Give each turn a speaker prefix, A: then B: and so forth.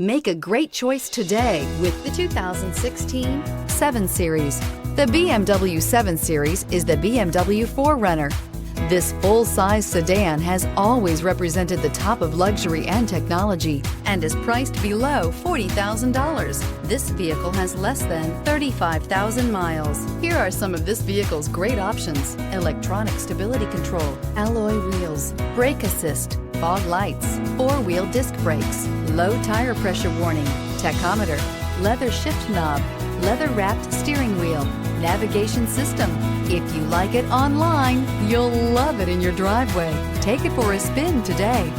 A: Make a great choice today with the 2016 7 Series. The BMW 7 Series is the BMW 4Runner. This full-size sedan has always represented the top of luxury and technology and is priced below $40,000. This vehicle has less than 35,000 miles. Here are some of this vehicle's great options: electronic stability control, alloy wheels, brake assist, fog lights, four-wheel disc brakes, low tire pressure warning, tachometer, leather shift knob, leather-wrapped steering wheel, navigation system. If you like it online, you'll love it in your driveway. Take it for a spin today.